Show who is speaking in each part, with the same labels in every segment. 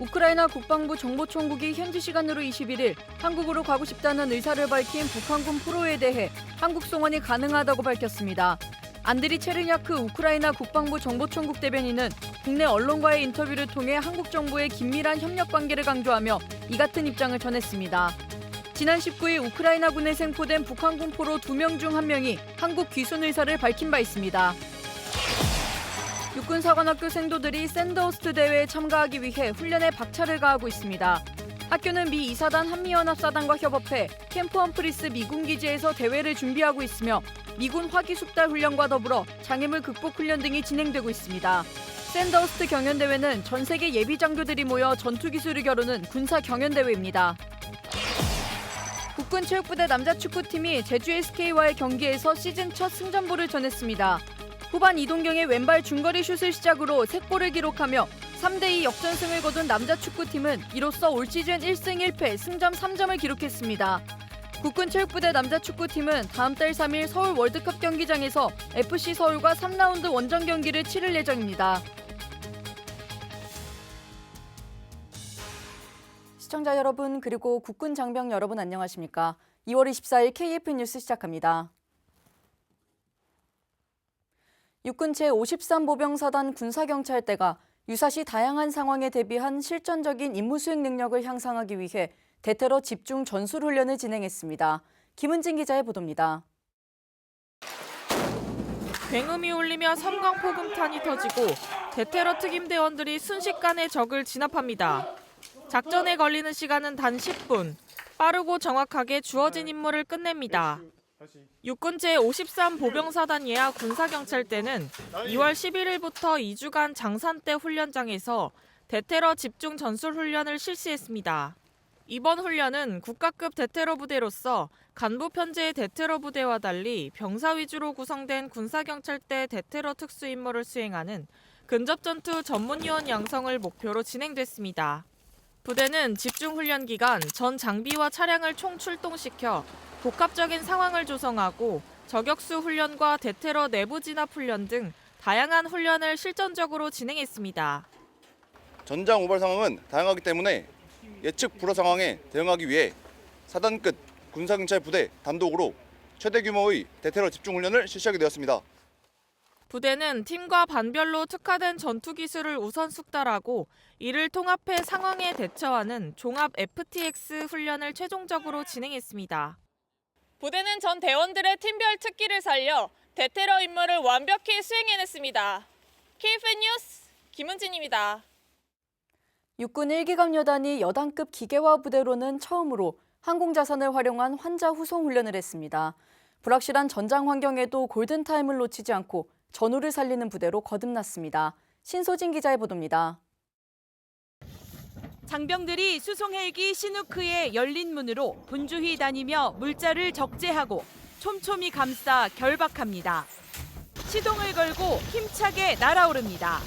Speaker 1: 우크라이나 국방부 정보총국이 현지 시간으로 21일 한국으로 가고 싶다는 의사를 밝힌 북한군 프로에 대해 한국 송환이 가능하다고 밝혔습니다. 안드리 체르냐크 우크라이나 국방부 정보총국 대변인은 국내 언론과의 인터뷰를 통해 한국 정부의 긴밀한 협력 관계를 강조하며 이 같은 입장을 전했습니다. 지난 19일 우크라이나군에 생포된 북한군 포로 2명 중 1명이 한국 귀순 의사를 밝힌 바 있습니다. 육군사관학교 생도들이 샌더호스트 대회에 참가하기 위해 훈련에 박차를 가하고 있습니다. 학교는 미 2사단 한미연합사단과 협업해 캠프 험프리스 미군기지에서 대회를 준비하고 있으며 미군 화기숙달 훈련과 더불어 장애물 극복 훈련 등이 진행되고 있습니다. 샌더호스트 경연대회는 전 세계 예비 장교들이 모여 전투기술을 겨루는 군사 경연대회입니다. 국군체육부대 남자축구팀이 제주 SK와의 경기에서 시즌 첫 승전보를 전했습니다. 후반 이동경의 왼발 중거리 슛을 시작으로 3골을 기록하며 3대2 역전승을 거둔 남자축구팀은 이로써 올 시즌 1승 1패 승점 3점을 기록했습니다. 국군체육부대 남자축구팀은 다음 달 3일 서울 월드컵 경기장에서 FC 서울과 3라운드 원정 경기를 치를 예정입니다. 시청자 여러분 그리고 국군 장병 여러분 안녕하십니까? 2월 24일 KF 뉴스 시작합니다. 육군 제53보병사단 군사경찰대가 유사시 다양한 상황에 대비한 실전적인 임무 수행 능력을 향상하기 위해 대테러 집중 전술훈련을 진행했습니다. 김은진 기자의 보도입니다.
Speaker 2: 굉음이 울리며 섬광포금탄이 터지고 대테러 특임대원들이 순식간에 적을 진압합니다. 작전에 걸리는 시간은 단 10분. 빠르고 정확하게 주어진 임무를 끝냅니다. 육군 제53보병사단 예하 군사경찰대는 2월 11일부터 2주간 장산대 훈련장에서 대테러 집중 전술훈련을 실시했습니다. 이번 훈련은 국가급 대테러 부대로서 간부 편제의 대테러 부대와 달리 병사 위주로 구성된 군사경찰대 대테러 특수임무를 수행하는 근접전투 전문요원 양성을 목표로 진행됐습니다. 부대는 집중훈련 기간 전 장비와 차량을 총출동시켜 복합적인 상황을 조성하고 저격수 훈련과 대테러 내부 진압 훈련 등 다양한 훈련을 실전적으로 진행했습니다.
Speaker 3: 전장 오발 상황은 다양하기 때문에 예측 불허 상황에 대응하기 위해 사단 끝 군사경찰 부대 단독으로 최대 규모의 대테러 집중 훈련을 실시하게 되었습니다.
Speaker 2: 부대는 팀과 반별로 특화된 전투 기술을 우선 숙달하고 이를 통합해 상황에 대처하는 종합 FTX 훈련을 최종적으로 진행했습니다. 부대는 전 대원들의 팀별 특기를 살려 대테러 임무를 완벽히 수행해냈습니다. KF 뉴스 김은진입니다.
Speaker 1: 육군 1기갑 여단이 여단급 기계화 부대로는 처음으로 항공자산을 활용한 환자 후송 훈련을 했습니다. 불확실한 전장 환경에도 골든타임을 놓치지 않고 전우를 살리는 부대로 거듭났습니다. 신소진 기자의 보도입니다.
Speaker 4: 장병들이 수송 헬기 시누크의 열린 문으로 분주히 다니며 물자를 적재하고 촘촘히 감싸 결박합니다. 시동을 걸고 힘차게 날아오릅니다.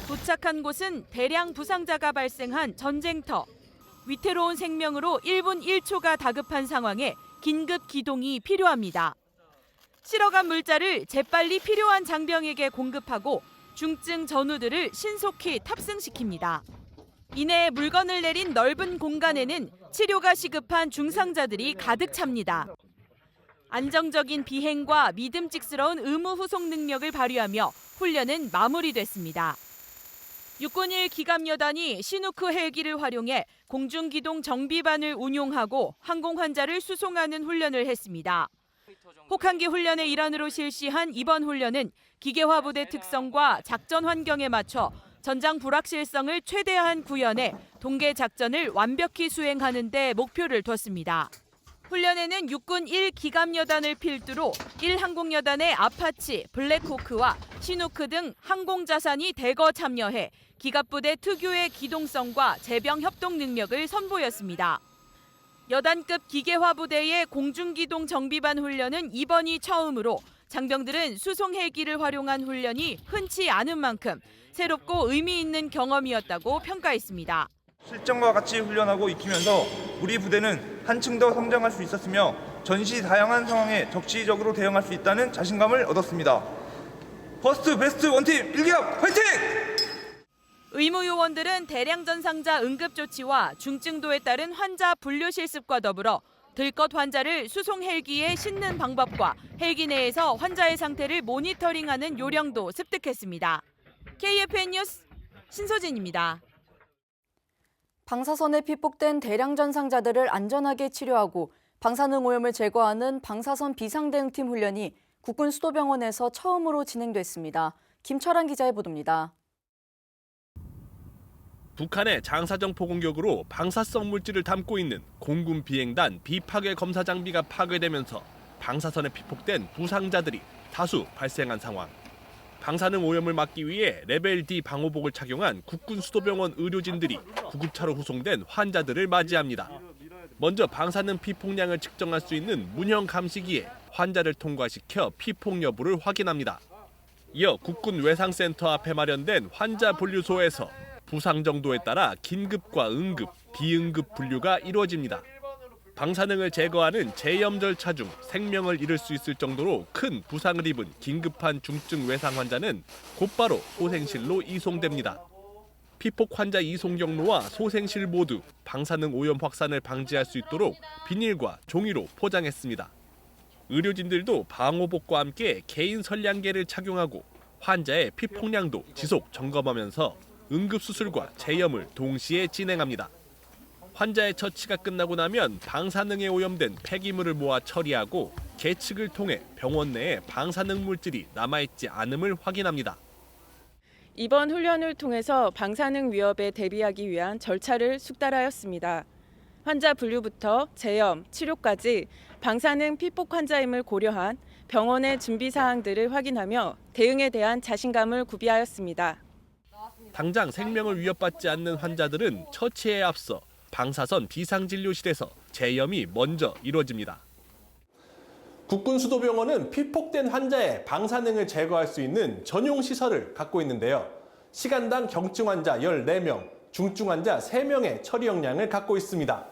Speaker 4: 도착한 곳은 대량 부상자가 발생한 전쟁터. 위태로운 생명으로 1분 1초가 다급한 상황에 긴급 기동이 필요합니다. 실어간 물자를 재빨리 필요한 장병에게 공급하고 중증 전우들을 신속히 탑승시킵니다. 이내 물건을 내린 넓은 공간에는 치료가 시급한 중상자들이 가득 찹니다. 안정적인 비행과 믿음직스러운 의무 후송 능력을 발휘하며 훈련은 마무리됐습니다. 육군 1기갑여단이 시누크 헬기를 활용해 공중기동 정비반을 운용하고 항공 환자를 수송하는 훈련을 했습니다. 혹한기 훈련의 일환으로 실시한 이번 훈련은 기계화 부대 특성과 작전 환경에 맞춰 전장 불확실성을 최대한 구현해 동계 작전을 완벽히 수행하는 데 목표를 뒀습니다. 훈련에는 육군 1기갑여단을 필두로 1항공여단의 아파치, 블랙호크와 시누크 등 항공자산이 대거 참여해 기갑부대 특유의 기동성과 제병 협동 능력을 선보였습니다. 여단급 기계화 부대의 공중기동 정비반 훈련은 이번이 처음으로 장병들은 수송 헬기를 활용한 훈련이 흔치 않은 만큼 새롭고 의미 있는 경험이었다고 평가했습니다.
Speaker 5: 실전과 같이 훈련하고 익히면서 우리 부대는 한층 더 성장할 수 있었으며 전시 다양한 상황에 적시적으로 대응할 수 있다는 자신감을 얻었습니다. 퍼스트 베스트 원팀 1기갑 화이팅!
Speaker 4: 의무요원들은 대량 전상자 응급조치와 중증도에 따른 환자 분류 실습과 더불어 들것 환자를 수송 헬기에 싣는 방법과 헬기 내에서 환자의 상태를 모니터링하는 요령도 습득했습니다. KFN 뉴스 신소진입니다.
Speaker 1: 방사선에 피폭된 대량 전상자들을 안전하게 치료하고 방사능 오염을 제거하는 방사선 비상대응팀 훈련이 국군 수도병원에서 처음으로 진행됐습니다. 김철환 기자의 보도입니다.
Speaker 6: 북한의 장사정포 공격으로 방사성 물질을 담고 있는 공군 비행단 비파괴 검사 장비가 파괴되면서 방사선에 피폭된 부상자들이 다수 발생한 상황. 방사능 오염을 막기 위해 레벨 D 방호복을 착용한 국군 수도병원 의료진들이 구급차로 후송된 환자들을 맞이합니다. 먼저 방사능 피폭량을 측정할 수 있는 문형 감시기에 환자를 통과시켜 피폭 여부를 확인합니다. 이어 국군 외상센터 앞에 마련된 환자 분류소에서 부상 정도에 따라 긴급과 응급, 비응급 분류가 이루어집니다. 방사능을 제거하는 제염 절차 중 생명을 잃을 수 있을 정도로 큰 부상을 입은 긴급한 중증 외상 환자는 곧바로 소생실로 이송됩니다. 피폭 환자 이송 경로와 소생실 모두 방사능 오염 확산을 방지할 수 있도록 비닐과 종이로 포장했습니다. 의료진들도 방호복과 함께 개인 선량계를 착용하고 환자의 피폭량도 지속 점검하면서 응급수술과 제염을 동시에 진행합니다. 환자의 처치가 끝나고 나면 방사능에 오염된 폐기물을 모아 처리하고 계측을 통해 병원 내에 방사능 물질이 남아있지 않음을 확인합니다.
Speaker 7: 이번 훈련을 통해서 방사능 위협에 대비하기 위한 절차를 숙달하였습니다. 환자 분류부터 제염, 치료까지 방사능 피폭 환자임을 고려한 병원의 준비 사항들을 확인하며 대응에 대한 자신감을 구비하였습니다.
Speaker 6: 당장 생명을 위협받지 않는 환자들은 처치에 앞서 방사선 비상진료실에서 제염이 먼저 이루어집니다.
Speaker 8: 국군 수도병원은 피폭된 환자의 방사능을 제거할 수 있는 전용 시설을 갖고 있는데요. 시간당 경증 환자 14명, 중증 환자 3명의 처리 역량을 갖고 있습니다.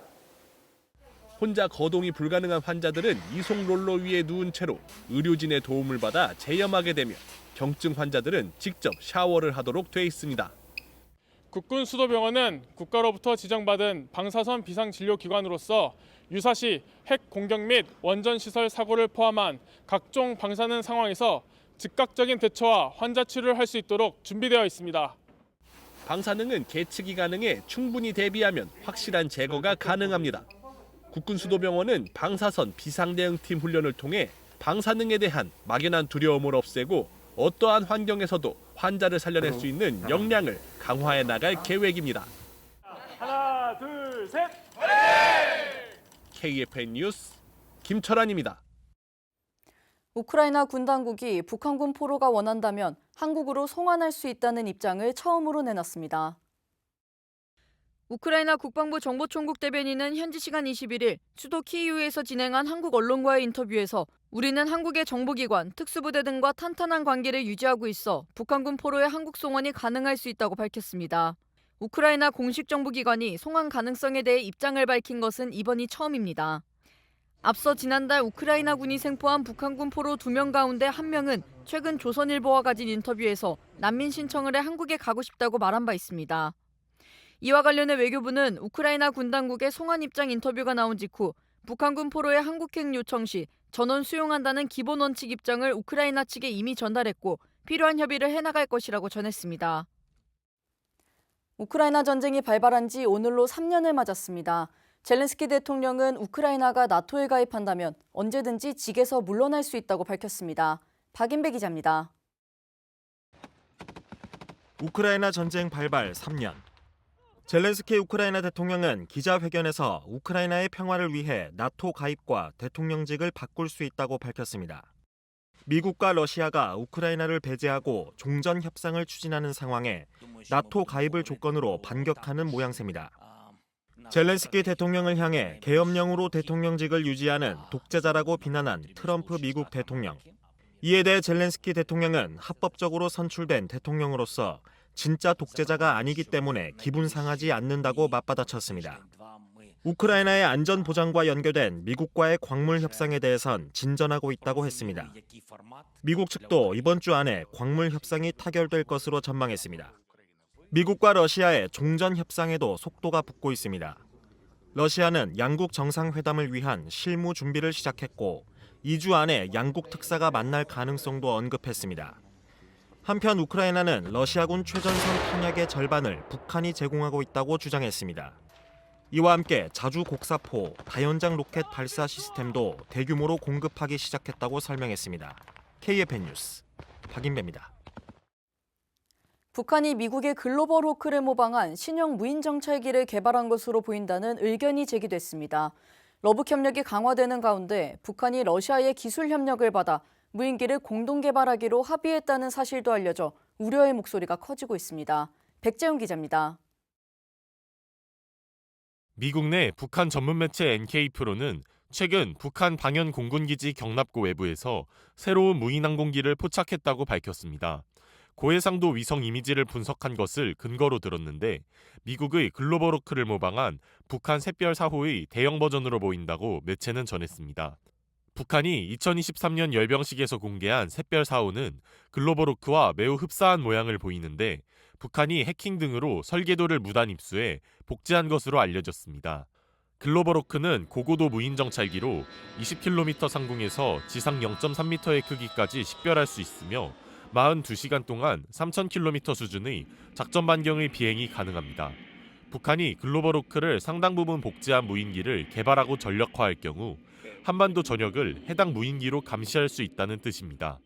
Speaker 6: 혼자 거동이 불가능한 환자들은 이송 롤러 위에 누운 채로 의료진의 도움을 받아 제염하게 되며 경증 환자들은 직접 샤워를 하도록 돼 있습니다.
Speaker 9: 국군 수도병원은 국가로부터 지정받은 방사선 비상진료기관으로서 유사시 핵 공격 및 원전 시설 사고를 포함한 각종 방사능 상황에서 즉각적인 대처와 환자 치료를 할 수 있도록 준비되어 있습니다.
Speaker 6: 방사능은 계측이 가능해 충분히 대비하면 확실한 제거가 가능합니다. 국군 수도병원은 방사선 비상대응팀 훈련을 통해 방사능에 대한 막연한 두려움을 없애고 어떠한 환경에서도 환자를 살려낼 수 있는 역량을 강화해 나갈 계획입니다.
Speaker 9: 하나, 둘, 셋!
Speaker 6: KFN 뉴스 김철환입니다.
Speaker 1: 우크라이나 군 당국이 북한군 포로가 원한다면 한국으로 송환할 수 있다는 입장을 처음으로 내놨습니다. 우크라이나 국방부 정보총국 대변인은 현지 시간 21일 수도 키이우에서 진행한 한국 언론과의 인터뷰에서 우리는 한국의 정보기관, 특수부대 등과 탄탄한 관계를 유지하고 있어 북한군 포로의 한국 송환이 가능할 수 있다고 밝혔습니다. 우크라이나 공식 정보기관이 송환 가능성에 대해 입장을 밝힌 것은 이번이 처음입니다. 앞서 지난달 우크라이나군이 생포한 북한군 포로 2명 가운데 1명은 최근 조선일보와 가진 인터뷰에서 난민 신청을 해 한국에 가고 싶다고 말한 바 있습니다. 이와 관련해 외교부는 우크라이나 군 당국의 송환 입장 인터뷰가 나온 직후 북한군 포로의 한국행 요청 시 전원 수용한다는 기본 원칙 입장을 우크라이나 측에 이미 전달했고 필요한 협의를 해나갈 것이라고 전했습니다. 우크라이나 전쟁이 발발한 지 오늘로 3년을 맞았습니다. 젤렌스키 대통령은 우크라이나가 나토에 가입한다면 언제든지 직에서 물러날 수 있다고 밝혔습니다. 박인배 기자입니다.
Speaker 10: 우크라이나 전쟁 발발 3년. 젤렌스키 우크라이나 대통령은 기자회견에서 우크라이나의 평화를 위해 나토 가입과 대통령직을 바꿀 수 있다고 밝혔습니다. 미국과 러시아가 우크라이나를 배제하고 종전 협상을 추진하는 상황에 나토 가입을 조건으로 반격하는 모양새입니다. 젤렌스키 대통령을 향해 계엄령으로 대통령직을 유지하는 독재자라고 비난한 트럼프 미국 대통령. 이에 대해 젤렌스키 대통령은 합법적으로 선출된 대통령으로서 진짜 독재자가 아니기 때문에 기분 상하지 않는다고 맞받아쳤습니다. 우크라이나의 안전 보장과 연결된 미국과의 광물 협상에 대해선 진전하고 있다고 했습니다. 미국 측도 이번 주 안에 광물 협상이 타결될 것으로 전망했습니다. 미국과 러시아의 종전 협상에도 속도가 붙고 있습니다. 러시아는 양국 정상회담을 위한 실무 준비를 시작했고 2주 안에 양국 특사가 만날 가능성도 언급했습니다. 한편 우크라이나는 러시아군 최전선 탄약의 절반을 북한이 제공하고 있다고 주장했습니다. 이와 함께 자주 곡사포, 다연장 로켓 발사 시스템도 대규모로 공급하기 시작했다고 설명했습니다. KFN 뉴스 박인배입니다.
Speaker 1: 북한이 미국의 글로벌 호크를 모방한 신형 무인 정찰기를 개발한 것으로 보인다는 의견이 제기됐습니다. 러북 협력이 강화되는 가운데 북한이 러시아의 기술 협력을 받아 무인기를 공동 개발하기로 합의했다는 사실도 알려져 우려의 목소리가 커지고 있습니다. 백재훈 기자입니다.
Speaker 11: 미국 내 북한 전문 매체 NK프로는 최근 북한 방현 공군기지 경납고 외부에서 새로운 무인 항공기를 포착했다고 밝혔습니다. 고해상도 위성 이미지를 분석한 것을 근거로 들었는데 미국의 글로벌 호크를 모방한 북한 샛별 4호의 대형 버전으로 보인다고 매체는 전했습니다. 북한이 2023년 열병식에서 공개한 샛별 4호는 글로벌 호크와 매우 흡사한 모양을 보이는데 북한이 해킹 등으로 설계도를 무단 입수해 복제한 것으로 알려졌습니다. 글로벌 호크는 고고도 무인 정찰기로 20km 상공에서 지상 0.3m의 크기까지 식별할 수 있으며 42시간 동안 3,000km 수준의 작전 반경의 비행이 가능합니다. 북한이 글로벌 호크를 상당 부분 복제한 무인기를 개발하고 전력화할 경우 한반도 전역을 해당 무인기로 감시할 수 있다는 뜻입니다.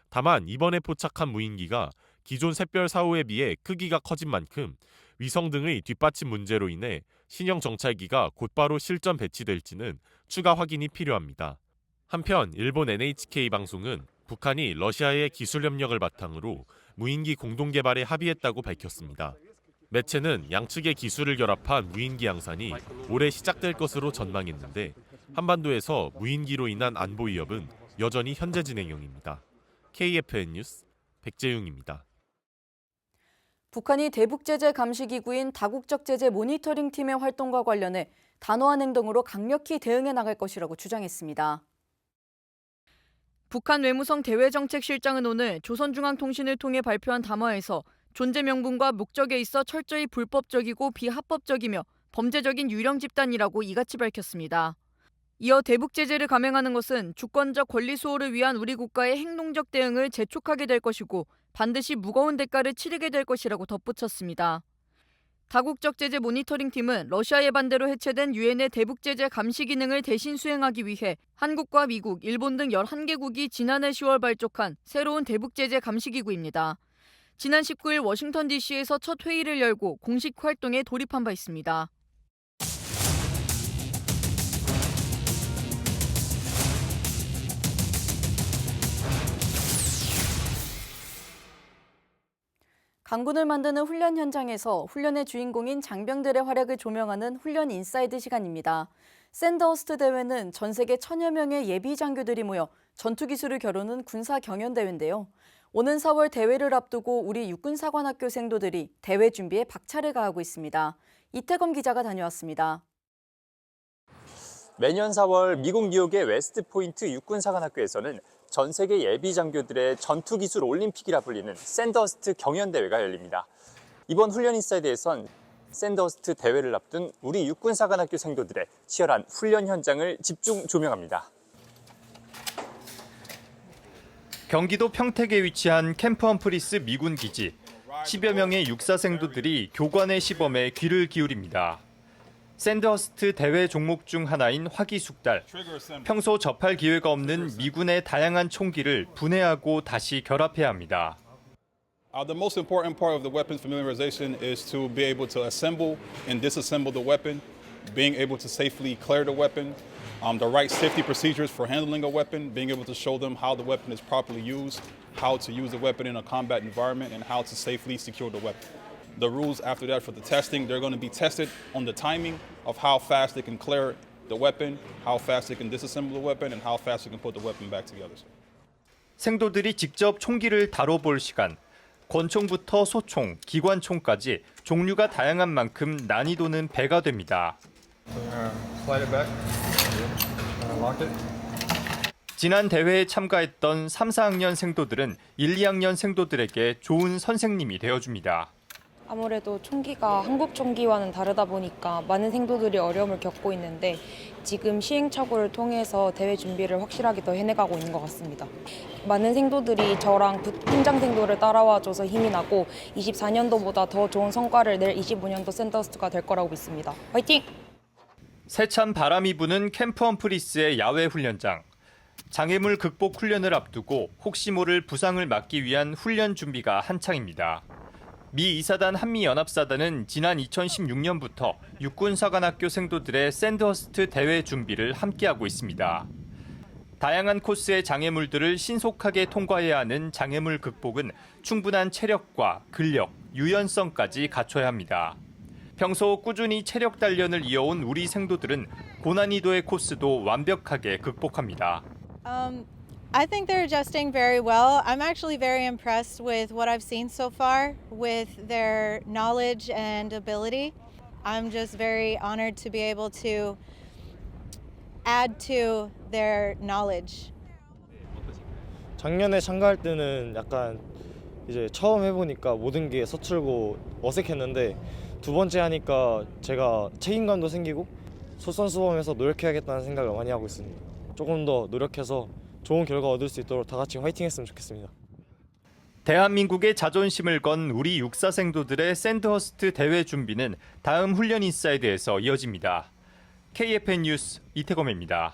Speaker 11: 다만 이번에 포착한 무인기가 기존 샛별 4호에 비해 크기가 커진 만큼 위성 등의 뒷받침 문제로 인해 신형 정찰기가 곧바로 실전 배치될지는 추가 확인이 필요합니다. 한편 일본 NHK 방송은 북한이 러시아의 기술 협력을 바탕으로 무인기 공동 개발에 합의했다고 밝혔습니다. 매체는 양측의 기술을 결합한 무인기 양산이 올해 시작될 것으로 전망했는데 한반도에서 무인기로 인한 안보 위협은 여전히 현재 진행형입니다. KFN 뉴스 백재용입니다.
Speaker 1: 북한이 대북제재 감시기구인 다국적 제재 모니터링 팀의 활동과 관련해 단호한 행동으로 강력히 대응해 나갈 것이라고 주장했습니다. 북한 외무성 대외정책실장은 오늘 조선중앙통신을 통해 발표한 담화에서 존재 명분과 목적에 있어 철저히 불법적이고 비합법적이며 범죄적인 유령 집단이라고 이같이 밝혔습니다. 이어 대북 제재를 감행하는 것은 주권적 권리 수호를 위한 우리 국가의 행동적 대응을 재촉하게 될 것이고 반드시 무거운 대가를 치르게 될 것이라고 덧붙였습니다. 다국적 제재 모니터링 팀은 러시아의 반대로 해체된 유엔의 대북 제재 감시 기능을 대신 수행하기 위해 한국과 미국, 일본 등 11개국이 지난해 10월 발족한 새로운 대북 제재 감시 기구입니다. 지난 19일 워싱턴 DC에서 첫 회의를 열고 공식 활동에 돌입한 바 있습니다. 강군을 만드는 훈련 현장에서 훈련의 주인공인 장병들의 활약을 조명하는 훈련 인사이드 시간입니다. 샌더스트 대회는 전 세계 1000여 명의 예비 장교들이 모여 전투기술을 겨루는 군사 경연대회인데요. 오는 4월 대회를 앞두고 우리 육군사관학교 생도들이 대회 준비에 박차를 가하고 있습니다. 이태검 기자가 다녀왔습니다.
Speaker 12: 매년 4월 미국 뉴욕의 웨스트포인트 육군사관학교에서는 전 세계 예비 장교들의 전투기술 올림픽이라 불리는 샌더스트 경연대회가 열립니다. 이번 훈련 인사이드에선 샌더스트 대회를 앞둔 우리 육군사관학교 생도들의 치열한 훈련 현장을 집중 조명합니다. 경기도 평택에 위치한 캠프 험프리스 미군 기지. 10여 명의 육사생도들이 교관의 시범에 귀를 기울입니다. 샌더스트 대회 종목 중 하나인 화기숙달. 평소 접할 기회가 없는 미군의 다양한 총기를 분해하고 다시 결합해야 합니다.
Speaker 13: The most important part of the weapons familiarization is to be able to assemble and disassemble the weapon, being able to safely clear the weapon, the right safety procedures for handling a weapon, being able to show them how the weapon is properly used, how to use the weapon in a combat environment, and how to safely secure the weapon. The rules after that for the testing, they're going to be tested on the timing of how fast they can clear the weapon, how fast they can disassemble the weapon, and how fast they can put the weapon back together. 생도들이 직접 총기를 다뤄볼 시간. 권총부터 소총, 기관총까지 종류가 다양한 만큼 난이도는 배가 됩니다. 지난 대회에 참가했던 3, 4학년 생도들은 1, 2학년 생도들에게 좋은 선생님이 되어줍니다.
Speaker 14: 아무래도 총기가 한국 총기와는 다르다 보니까 많은 생도들이 어려움을 겪고 있는데 지금 시행착오를 통해서 대회 준비를 확실하게 더 해내가고 있는 것 같습니다. 많은 생도들이 저랑 팀장 생도를 따라와줘서 힘이 나고 24년도보다 더 좋은 성과를 낼 25년도 샌더스트가 될 거라고 믿습니다. 화이팅!
Speaker 12: 세찬 바람이 부는 캠프 험프리스의 야외 훈련장. 장애물 극복 훈련을 앞두고 혹시 모를 부상을 막기 위한 훈련 준비가 한창입니다. 미 2사단 한미연합사단은 지난 2016년부터 육군사관학교 생도들의 샌드허스트 대회 준비를 함께하고 있습니다. 다양한 코스의 장애물들을 신속하게 통과해야 하는 장애물 극복은 충분한 체력과 근력, 유연성까지 갖춰야 합니다. 평소 꾸준히 체력 단련을 이어온 우리 생도들은 고난이도의 코스도 완벽하게 극복합니다.
Speaker 15: I think they're adjusting very well. I'm actually very impressed with what I've seen so far with their knowledge and ability. I'm just very honored to be able to add to their knowledge.
Speaker 16: 작년에 참가할 때는 약간 이제 처음 해보니까 모든 게 서툴고 어색했는데 두 번째 하니까 제가 책임감도 생기고 솔선수범해서 노력해야겠다는 생각을 많이 하고 있습니다. 조금 더 노력해서 좋은 결과 얻을 수 있도록 다 같이 화이팅했으면 좋겠습니다.
Speaker 12: 대한민국의 자존심을 건 우리 육사생도들의 샌드허스트 대회 준비는 다음 훈련 인사이드에서 이어집니다. KFN 뉴스 이태검입니다.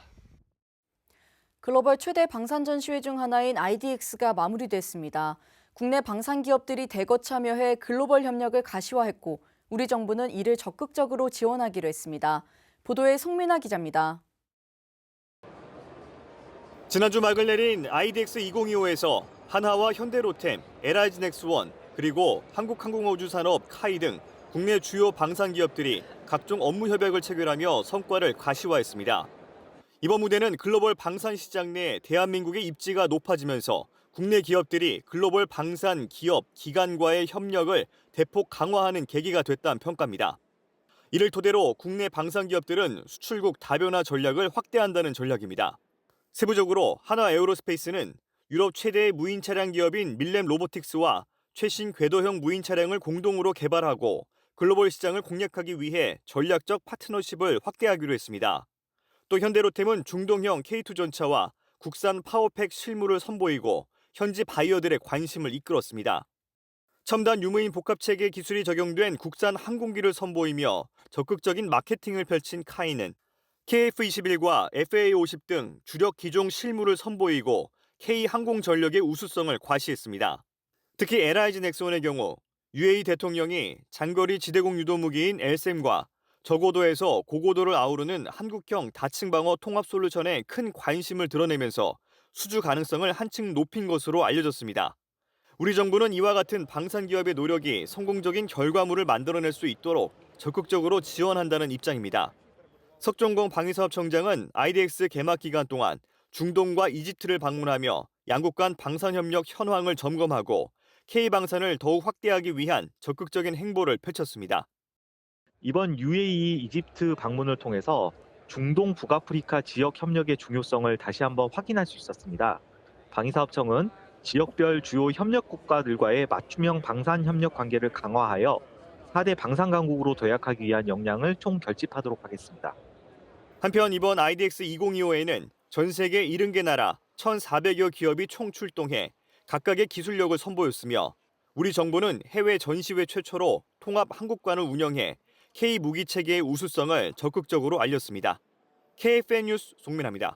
Speaker 1: 글로벌 최대 방산 전시회 중 하나인 IDX가 마무리됐습니다. 국내 방산 기업들이 대거 참여해 글로벌 협력을 가시화했고 우리 정부는 이를 적극적으로 지원하기로 했습니다. 보도에 송민아 기자입니다.
Speaker 10: 지난주 막을 내린 IDX 2025에서 한화와 현대로템, LIG넥스원, 그리고 한국항공우주산업, 카이 등 국내 주요 방산 기업들이 각종 업무 협약을 체결하며 성과를 가시화했습니다. 이번 무대는 글로벌 방산 시장 내 대한민국의 입지가 높아지면서 국내 기업들이 글로벌 방산 기업, 기관과의 협력을 대폭 강화하는 계기가 됐다는 평가입니다. 이를 토대로 국내 방산 기업들은 수출국 다변화 전략을 확대한다는 전략입니다. 세부적으로 한화 에어로스페이스는 유럽 최대의 무인 차량 기업인 밀렘 로보틱스와 최신 궤도형 무인 차량을 공동으로 개발하고 글로벌 시장을 공략하기 위해 전략적 파트너십을 확대하기로 했습니다. 또 현대로템은 중동형 K2 전차와 국산 파워팩 실무를 선보이고 현지 바이어들의 관심을 이끌었습니다. 첨단 유무인 복합체계 기술이 적용된 국산 항공기를 선보이며 적극적인 마케팅을 펼친 카이는 KF-21과 FA-50 등 주력 기종 실무를 선보이고 K항공전력의 우수성을 과시했습니다. 특히 LIG넥스원의 경우 UAE 대통령이 장거리 지대공 유도무기인 LSAM과 저고도에서 고고도를 아우르는 한국형 다층방어 통합 솔루션에 큰 관심을 드러내면서 수주 가능성을 한층 높인 것으로 알려졌습니다. 우리 정부는 이와 같은 방산 기업의 노력이 성공적인 결과물을 만들어낼 수 있도록 적극적으로 지원한다는 입장입니다. 석종공 방위사업청장은 IDX 개막 기간 동안 중동과 이집트를 방문하며 양국 간 방산협력 현황을 점검하고 K방산을 더욱 확대하기 위한 적극적인 행보를 펼쳤습니다.
Speaker 17: 이번 UAE 이집트 방문을 통해서 중동 북아프리카 지역 협력의 중요성을 다시 한번 확인할 수 있었습니다. 방위사업청은 지역별 주요 협력 국가들과의 맞춤형 방산 협력 관계를 강화하여 4대 방산 강국으로 도약하기 위한 역량을 총결집하도록 하겠습니다.
Speaker 10: 한편 이번 IDX 2025에는 전 세계 70개 나라 1,400여 기업이 총 출동해 각각의 기술력을 선보였으며 우리 정부는 해외 전시회 최초로 통합 한국관을 운영해 K-무기 체계의 우수성을 적극적으로 알렸습니다. KFN 뉴스 송민아입니다.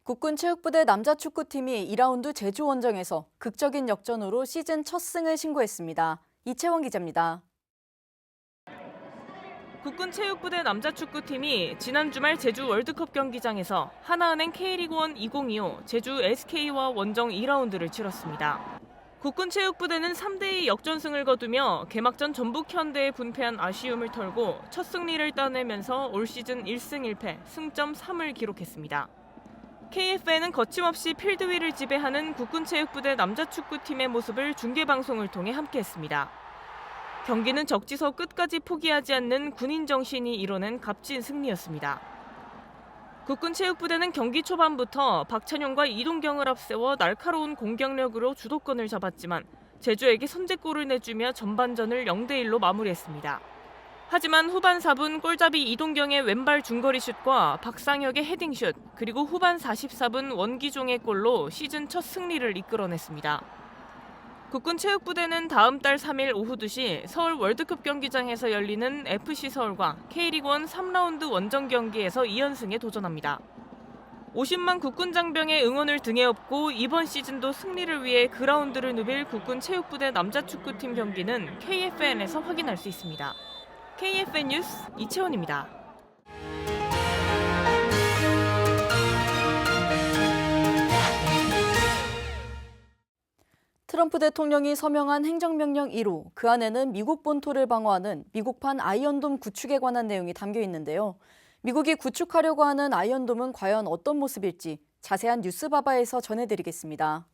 Speaker 1: 국군 체육부대 남자 축구팀이 2라운드 제주 원정에서 극적인 역전으로 시즌 첫 승을 신고했습니다. 이채원 기자입니다.
Speaker 2: 국군 체육부대 남자 축구팀이 지난 주말 제주 월드컵 경기장에서 하나은행 K리그1 2025 제주 SK와 원정 2라운드를 치렀습니다. 국군 체육부대는 3대2 역전승을 거두며 개막전 전북 현대에 분패한 아쉬움을 털고 첫 승리를 따내면서 올 시즌 1승 1패, 승점 3을 기록했습니다. KFN은 거침없이 필드 위를 지배하는 국군 체육부대 남자 축구팀의 모습을 중계방송을 통해 함께했습니다. 경기는 적지서 끝까지 포기하지 않는 군인 정신이 이뤄낸 값진 승리였습니다. 국군 체육부대는 경기 초반부터 박찬용과 이동경을 앞세워 날카로운 공격력으로 주도권을 잡았지만 제주에게 선제골을 내주며 전반전을 0대1로 마무리했습니다. 하지만 후반 4분 골잡이 이동경의 왼발 중거리 슛과 박상혁의 헤딩슛, 그리고 후반 44분 원기종의 골로 시즌 첫 승리를 이끌어냈습니다. 국군체육부대는 다음 달 3일 오후 2시 서울 월드컵 경기장에서 열리는 FC 서울과 K리그1 3라운드 원정 경기에서 2연승에 도전합니다. 50만 국군 장병의 응원을 등에 업고 이번 시즌도 승리를 위해 그라운드를 누빌 국군체육부대 남자축구팀 경기는 KFN에서 확인할 수 있습니다. KFN 뉴스 이채원입니다.
Speaker 1: 트럼프 대통령이 서명한 행정명령 1호, 그 안에는 미국 본토를 방어하는 미국판 아이언돔 구축에 관한 내용이 담겨 있는데요. 미국이 구축하려고 하는 아이언돔은 과연 어떤 모습일지 자세한 뉴스바바에서 전해드리겠습니다.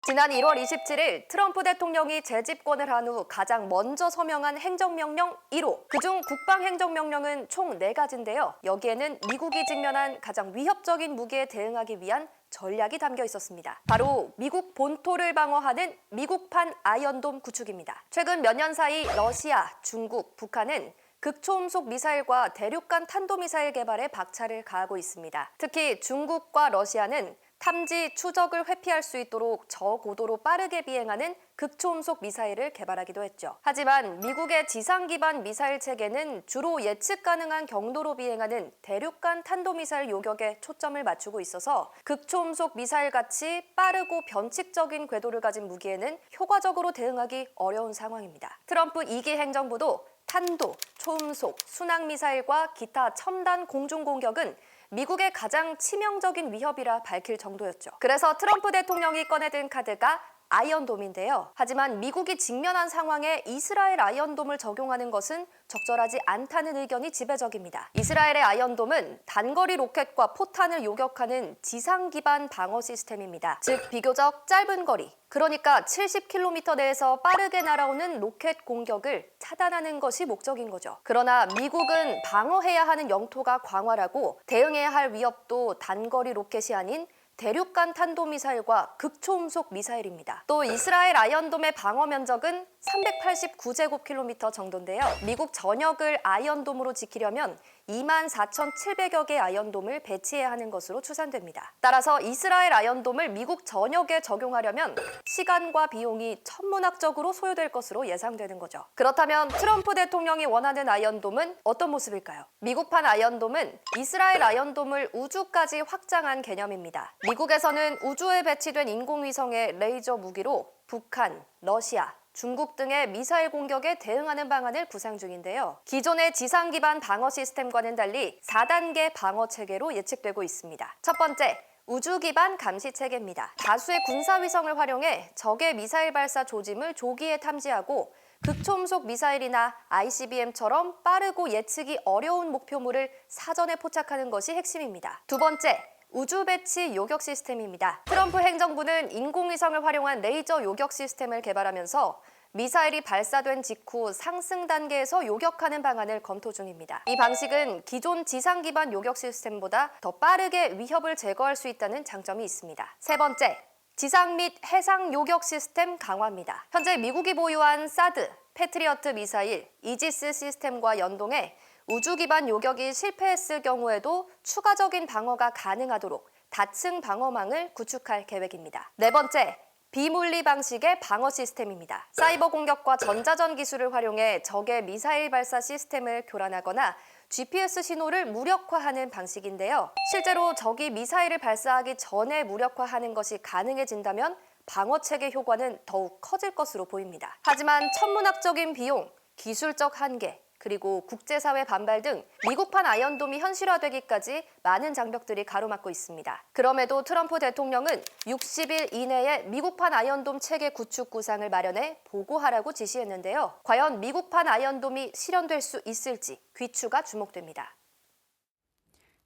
Speaker 18: 지난 1월 27일 트럼프 대통령이 재집권을 한 후 가장 먼저 서명한 행정명령 1호. 그중 국방행정명령은 총 4가지인데요. 여기에는 미국이 직면한 가장 위협적인 무기에 대응하기 위한 전략이 담겨 있었습니다. 바로 미국 본토를 방어하는 미국판 아이언돔 구축입니다. 최근 몇 년 사이 러시아, 중국, 북한은 극초음속 미사일과 대륙간 탄도미사일 개발에 박차를 가하고 있습니다. 특히 중국과 러시아는 탐지, 추적을 회피할 수 있도록 저고도로 빠르게 비행하는 극초음속 미사일을 개발하기도 했죠. 하지만 미국의 지상 기반 미사일 체계는 주로 예측 가능한 경로로 비행하는 대륙간 탄도미사일 요격에 초점을 맞추고 있어서 극초음속 미사일같이 빠르고 변칙적인 궤도를 가진 무기에는 효과적으로 대응하기 어려운 상황입니다. 트럼프 2기 행정부도 탄도, 초음속, 순항미사일과 기타 첨단 공중공격은 미국의 가장 치명적인 위협이라 밝힐 정도였죠. 그래서 트럼프 대통령이 꺼내든 카드가 아이언돔인데요. 하지만 미국이 직면한 상황에 이스라엘 아이언돔을 적용하는 것은 적절하지 않다는 의견이 지배적입니다. 이스라엘의 아이언돔은 단거리 로켓과 포탄을 요격하는 지상 기반 방어 시스템입니다. 즉 비교적 짧은 거리, 그러니까 70km 내에서 빠르게 날아오는 로켓 공격을 차단하는 것이 목적인 거죠. 그러나 미국은 방어해야 하는 영토가 광활하고 대응해야 할 위협도 단거리 로켓이 아닌 대륙간 탄도미사일과 극초음속 미사일입니다. 또 이스라엘 아이언돔의 방어 면적은 389제곱킬로미터 정도인데요. 미국 전역을 아이언돔으로 지키려면 24,700여 개의 아이언돔을 배치해야 하는 것으로 추산됩니다. 따라서 이스라엘 아이언돔을 미국 전역에 적용하려면 시간과 비용이 천문학적으로 소요될 것으로 예상되는 거죠. 그렇다면 트럼프 대통령이 원하는 아이언돔은 어떤 모습일까요? 미국판 아이언돔은 이스라엘 아이언돔을 우주까지 확장한 개념입니다. 미국에서는 우주에 배치된 인공위성의 레이저 무기로 북한, 러시아, 중국 등의 미사일 공격에 대응하는 방안을 구상 중인데요. 기존의 지상 기반 방어 시스템과는 달리 4단계 방어 체계로 예측되고 있습니다. 첫 번째, 우주 기반 감시 체계입니다. 다수의 군사 위성을 활용해 적의 미사일 발사 조짐을 조기에 탐지하고 극초음속 미사일이나 ICBM처럼 빠르고 예측이 어려운 목표물을 사전에 포착하는 것이 핵심입니다. 두 번째, 우주 배치 요격 시스템입니다. 트럼프 행정부는 인공위성을 활용한 레이저 요격 시스템을 개발하면서 미사일이 발사된 직후 상승 단계에서 요격하는 방안을 검토 중입니다. 이 방식은 기존 지상 기반 요격 시스템보다 더 빠르게 위협을 제거할 수 있다는 장점이 있습니다. 세 번째, 지상 및 해상 요격 시스템 강화입니다. 현재 미국이 보유한 사드, 패트리어트 미사일, 이지스 시스템과 연동해 우주 기반 요격이 실패했을 경우에도 추가적인 방어가 가능하도록 다층 방어망을 구축할 계획입니다. 네 번째, 비물리 방식의 방어 시스템입니다. 사이버 공격과 전자전 기술을 활용해 적의 미사일 발사 시스템을 교란하거나 GPS 신호를 무력화하는 방식인데요. 실제로 적이 미사일을 발사하기 전에 무력화하는 것이 가능해진다면 방어 체계 효과는 더욱 커질 것으로 보입니다. 하지만 천문학적인 비용, 기술적 한계, 그리고 국제사회 반발 등 미국판 아이언돔이 현실화되기까지 많은 장벽들이 가로막고 있습니다. 그럼에도 트럼프 대통령은 60일 이내에 미국판 아이언돔 체계 구축 구상을 마련해 보고하라고 지시했는데요. 과연 미국판 아이언돔이 실현될 수 있을지 귀추가 주목됩니다.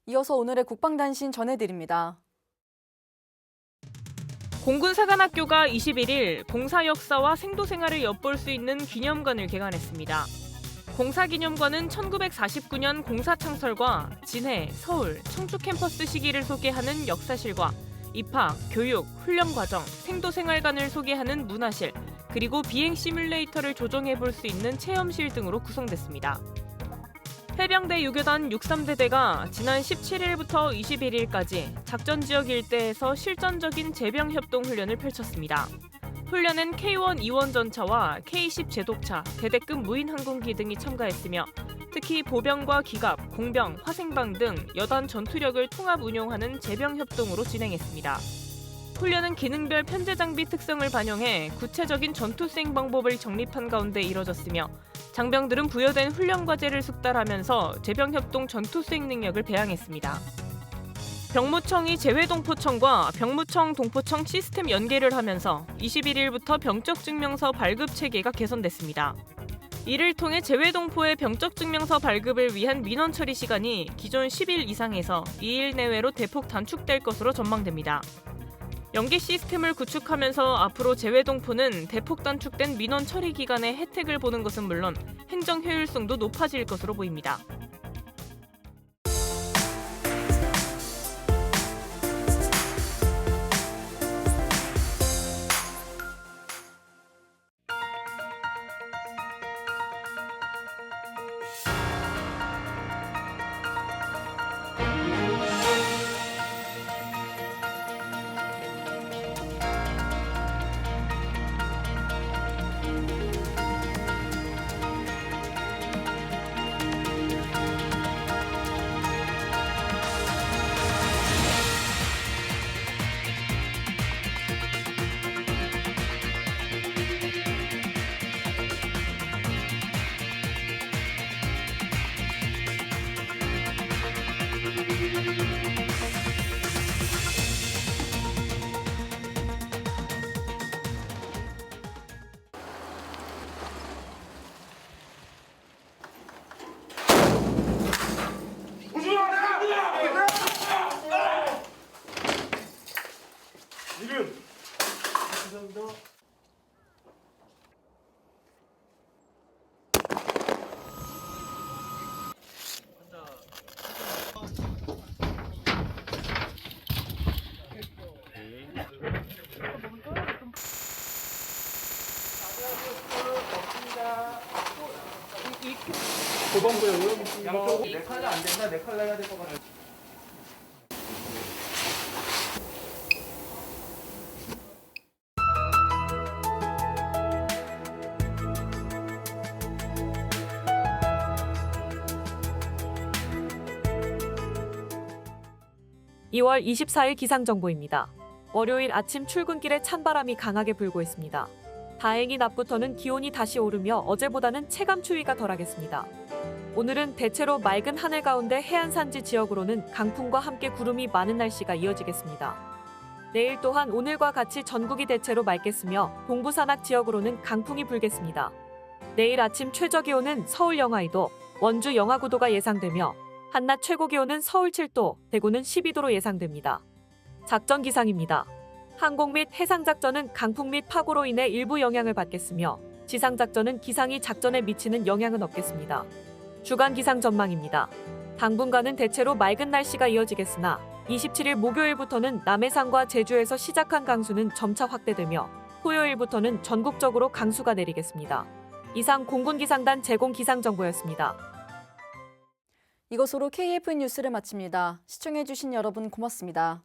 Speaker 1: 이어서 오늘의 국방단신 전해드립니다.
Speaker 2: 공군사관학교가 21일 공사 역사와 생도 생활을 엿볼 수 있는 기념관을 개관했습니다. 공사기념관은 1949년 공사 창설과 진해, 서울, 청주 캠퍼스 시기를 소개하는 역사실과 입학, 교육, 훈련 과정, 생도생활관을 소개하는 문화실, 그리고 비행 시뮬레이터를 조종해 볼 수 있는 체험실 등으로 구성됐습니다. 해병대 유교단 63대대가 지난 17일부터 21일까지 작전 지역 일대에서 실전적인 제병 협동 훈련을 펼쳤습니다. 훈련엔 K1 2원 전차와 K10 제독차, 대대급 무인 항공기 등이 참가했으며 특히 보병과 기갑, 공병, 화생방 등 여단 전투력을 통합 운용하는 제병 협동으로 진행했습니다. 훈련은 기능별 편제 장비 특성을 반영해 구체적인 전투 수행 방법을 정립한 가운데 이뤄졌으며 장병들은 부여된 훈련 과제를 숙달하면서 제병협동 전투 수행 능력을 배양했습니다. 병무청이 제외동포청과 병무청 동포청 시스템 연계를 하면서 21일부터 병적증명서 발급 체계가 개선됐습니다. 이를 통해 제외동포의 병적증명서 발급을 위한 민원 처리 시간이 기존 10일 이상에서 2일 내외로 대폭 단축될 것으로 전망됩니다. 연계 시스템을 구축하면서 앞으로 제외동포는 대폭 단축된 민원 처리 기간에 혜택을 보는 것은 물론 행정 효율성도 높아질 것으로 보입니다.
Speaker 5: 양쪽 내 칼라 안 된다. 내 칼라 해야 될 것 같아.
Speaker 19: (2월 24일) 기상정보입니다. 월요일 아침 출근길에 찬바람이 강하게 불고 있습니다. 다행히 낮부터는 기온이 다시 오르며 어제보다는 체감 추위가 덜하겠습니다. 오늘은 대체로 맑은 하늘 가운데 해안 산지 지역으로는 강풍과 함께 구름이 많은 날씨가 이어지겠습니다. 내일 또한 오늘과 같이 전국이 대체로 맑겠으며 동부 산악 지역으로는 강풍이 불겠습니다. 내일 아침 최저기온은 서울 영하 2도, 원주 영하 9도가 예상되며 한낮 최고기온은 서울 7도, 대구는 12도로 예상됩니다. 작전 기상입니다. 항공 및 해상작전은 강풍 및 파고로 인해 일부 영향을 받겠으며 지상작전은 기상이 작전에 미치는 영향은 없겠습니다. 주간 기상 전망입니다. 당분간은 대체로 맑은 날씨가 이어지겠으나 27일 목요일부터는 남해상과 제주에서 시작한 강수는 점차 확대되며 토요일부터는 전국적으로 강수가 내리겠습니다. 이상 공군기상단 제공 기상정보였습니다.
Speaker 1: 이것으로 KF 뉴스를 마칩니다. 시청해주신 여러분 고맙습니다.